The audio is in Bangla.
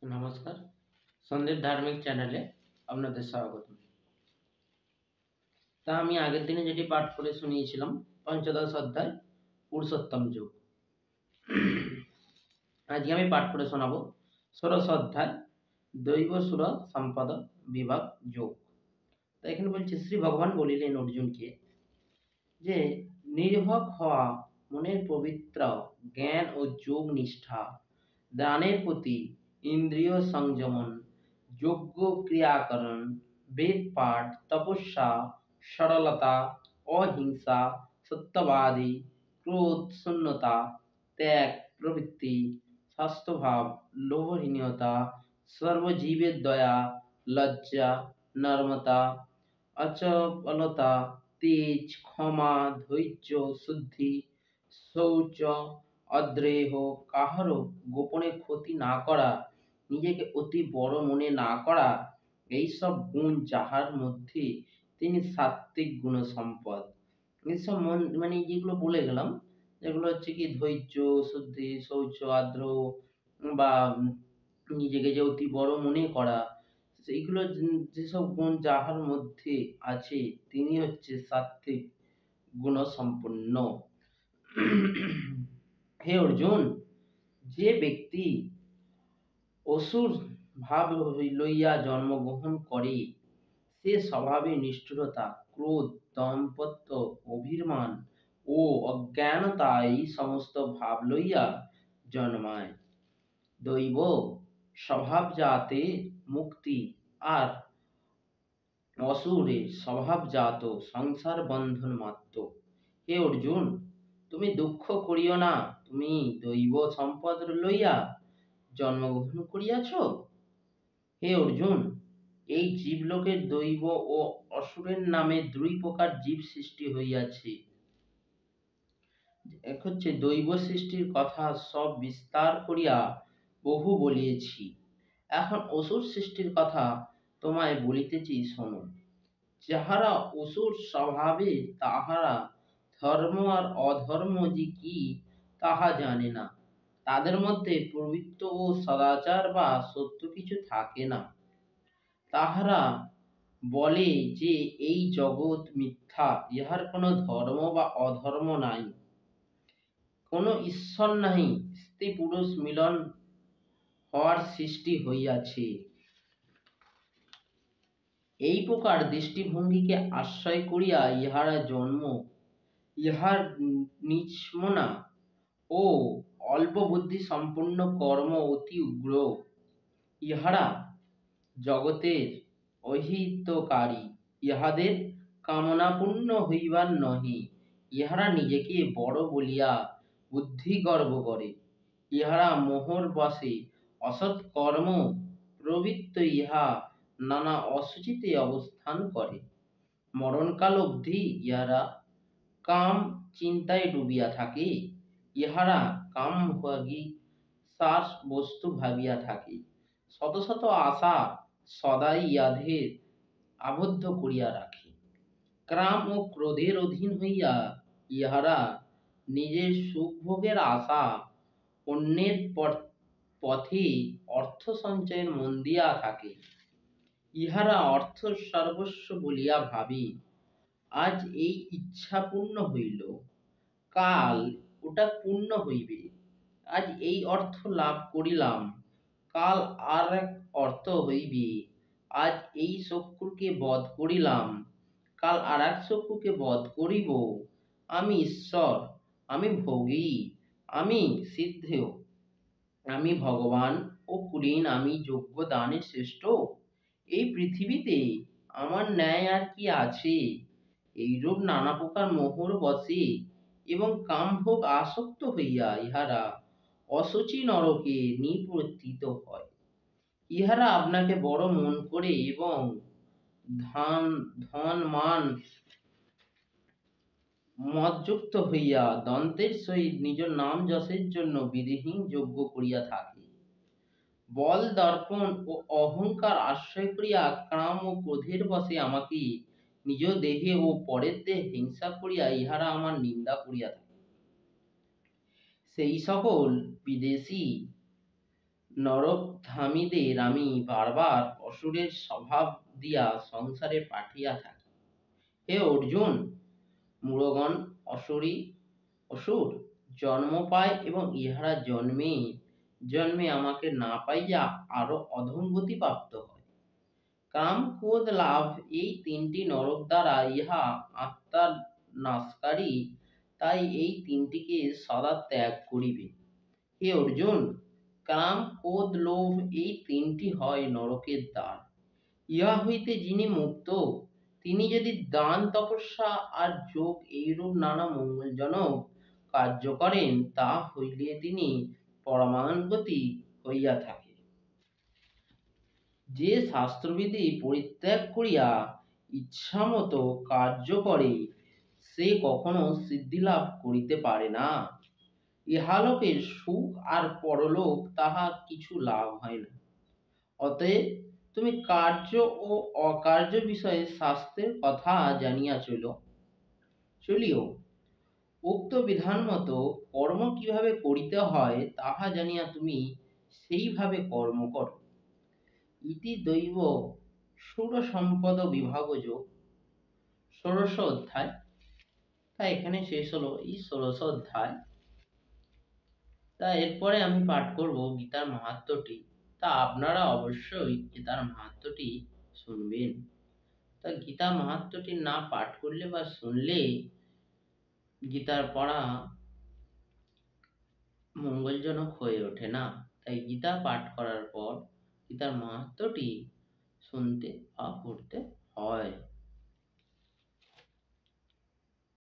নমস্কার। সন্দীপ ধার্মিক চ্যানেলে আপনাদের স্বাগত। তা আমি আগের দিনে যেটি পাঠ করে শুনিয়েছিলাম, পঞ্চদশ অধ্যায় পুরুষোত্তম যোগ। আজকে আমি পাঠ করে শোনাবো ষোড়শ অধ্যায় দৈব সুর সম্পদ বিভাগ যোগ। তা এখানে বলছে, শ্রী ভগবান বলিলেন অর্জুনকে যে নির্ভক হওয়া, মনের পবিত্র জ্ঞান ও যোগ নিষ্ঠা, দানের প্রতি ইন্দ্রিয় সংযমন, যোগ্য ক্রিয়াকরণ, বেদ পাঠ, তপস্যা, সরলতা, অহিংসা, সত্যবাদী, ক্রোধ শূন্যতা, ত্যাগ প্রবৃত্তি, স্বাস্থ্যভাব, লোভহীনতা, সর্বজীবের দয়া, লজ্জা, নর্মতা, অচপলতা, তেজ, ক্ষমা, ধৈর্য, শুদ্ধি, শৌচ, অদ্রেহ, কাহারও গোপনে ক্ষতি না করা, নিজেকে অতি বড় মনে না করা, এইসব গুণ যাহার মধ্যে তিনি সাত্ত্বিক গুণ সম্পদ। এইসব মানে যেগুলো বলে গেলাম, যেগুলো হচ্ছে কি ধৈর্য, শুদ্ধি, শৌচ, আদ্র বা নিজেকে যে অতি বড় মনে করা, সেইগুলো যেসব গুণ যাহার মধ্যে আছে তিনি হচ্ছে সাত্ত্বিক গুণ সম্পন্ন। হে অর্জুন, যে ব্যক্তি অসুর ভাব লইয়া জন্মগ্রহণ করে, সে স্বভাবে নিষ্ঠুরতা, ক্রোধ, দাম্পত্য, অভিমান ও অজ্ঞানতা এই সমস্ত ভাব লইয়া জন্মায়। দৈব স্বভাবজাতে মুক্তি আর অসুরের স্বভাবজাত সংসার বন্ধন মাত্র। হে অর্জুন, তুমি দুঃখ করিও না, তুমি দৈব সম্পদ লইয়া জন্মগ্রহণ করিয়াছ। হে অর্জুন, এই জীবলোকের দৈব ও অসুরের নামে দুই প্রকার জীব সৃষ্টি হইয়াছে। এক হচ্ছে দৈব সৃষ্টির কথা সব বিস্তার করিয়া বহু বলিয়েছি, এখন অসুর সৃষ্টির কথা তোমায় বলিতেছি, শোনো। যাহারা অসুর স্বভাবে, তাহারা ধর্ম আর অধর্ম যে কি তাহা জানে না, তাদের মধ্যে প্রবৃত্ত ও সদাচার বা সত্য কিছু থাকে না। তাহারা বলে যে এই জগৎ মিথ্যা, ইহার কোনো ধর্ম বা অধর্ম নাই, কোনো ঈশ্বর নাই, স্ত্রী পুরুষ মিলন হওয়ার সৃষ্টি হইয়াছে। এই প্রকার দৃষ্টিভঙ্গিকে আশ্রয় করিয়া ইহারা জন্ম, ইহার নিষ্মনা ও অল্প বুদ্ধি সম্পন্ন কর্ম অতি উগ্র। ইহারা জগতের অহিতকারী, ইহাদের কামনা পূর্ণ হইবার নহে। ইহারা নিজেকে বড় বলিয়া বুদ্ধি গর্ব করে। ইহারা মোহর বশে অসৎ কর্ম প্রবৃত্ত, ইহা নানা অসুচিতে অবস্থান করে। মরণকাল অবধি ইহারা কাম চিন্তায় ডুবিয়া থাকে। ইহারা কামভোগী সার বস্তু ভাবিয়া থাকে। শত শত আশা সদাই ইহাদের আবদ্ধ করিয়া রাখে। কাম ও ক্রোধের অধীন হইয়া ইহারা নিজের সুখ ভোগের আশা, অন্যের পথে অর্থ সঞ্চয়ের মন দিয়া থাকে। ইহারা অর্থ সর্বস্ব বলিয়া ভাবে, আজ এই ইচ্ছা পূর্ণ হইল, কাল ওটা পূর্ণ হইবে। আজ এই অর্থ লাভ করিলাম, কাল আর এক অর্থ হইবে। আজ এই শত্রুকে বধ করিলাম, কাল আর এক শত্রুকে বধ করিব। আমি ঈশ্বর, আমি ভোগী, আমি সিদ্ধেয়, আমি ভগবান ও কুলীন, আমি যোগ্য দানের শ্রেষ্ঠ। এই পৃথিবীতে আমার ন্যায় আর কি আছে? এইরূপ নানা প্রকার মোহর বশে এবং কামভোগ আসক্ত হইয়া ইহারা অশুচি নরকে নিপতিত হয়। ইহারা আপনাকে বড় মন করে এবং ধন মান মদযুক্ত হইয়া দন্তের সহিত নিজ নাম যশের জন্য বিধিহীন যজ্ঞ করিয়া থাকে। বল দর্পণ ও অহংকার আশ্রয় করিয়া কাম ও ক্রোধের বশে আমাকে নিজ দেহে ও পরের দেহে হিংসা করিয়া ইহারা আমার নিন্দা করিয়া থাকে। সেই সকল বিদেশী নরকধামীদের আমি বারবার অসুরের স্বভাব দিয়া সংসারে পাঠিয়া থাকি। হে অর্জুন, মূঢ়গণ অসুর জন্ম পায় এবং ইহারা জন্মে জন্মে আমাকে না পাইয়া আরো অধোগতি প্রাপ্ত হয়। কাম, ক্রোধ, লাভ এই তিনটি নরক দ্বারা ইহা আত্মার নাশকারী, তাই এই তিনটিকে সদা ত্যাগ করিবে। হে অর্জুন, কাম, ক্রোধ, লোভ এই তিনটি হয় নরকের দ্বার। ইহা হইতে যিনি মুক্ত, তিনি যদি দান, তপস্যা আর যোগ এইরূপ নানা মঙ্গলজনক কার্য করেন, তা হইলে তিনি পরমাগতি হইয়া থাকে। যে শাস্ত্রবিধি পরিত্যাগ করিয়া ইচ্ছামত কার্য করে, সে কখনো সিদ্ধিলাভ করিতে পারে না। ইহালোকের সুখ আর পরলোক তাহা কিছু লাভ হয় না। অতএব তুমি কার্য ও অকার্য বিষয়ে শাস্ত্রের কথা জানিয়া চলিও। উক্ত বিধান মতো কর্ম কিভাবে করিতে হয় তাহা জানিয়া তুমি সেইভাবে কর্ম করো। ইতি দৈব সুর সম্পদ বিভাগযোগ, ১৬শ অধ্যায়। তা এখানে শেষ হলো এই ১৬শ অধ্যায়। তা এরপরে আমি পাঠ করব গীতার মাহাত্ম্যটি। তা আপনারা অবশ্যই গীতার মাহাত্ম্যটি শুনবেন। তা গীতা মাহাত্ম্যটি না পাঠ করলে বা শুনলে গীতার পড়া মঙ্গলজনক হয়ে ওঠে না। তাই গীতা পাঠ করার পর গীতার মাহাত্ম্যটি শুনতে বা পড়তে হয়।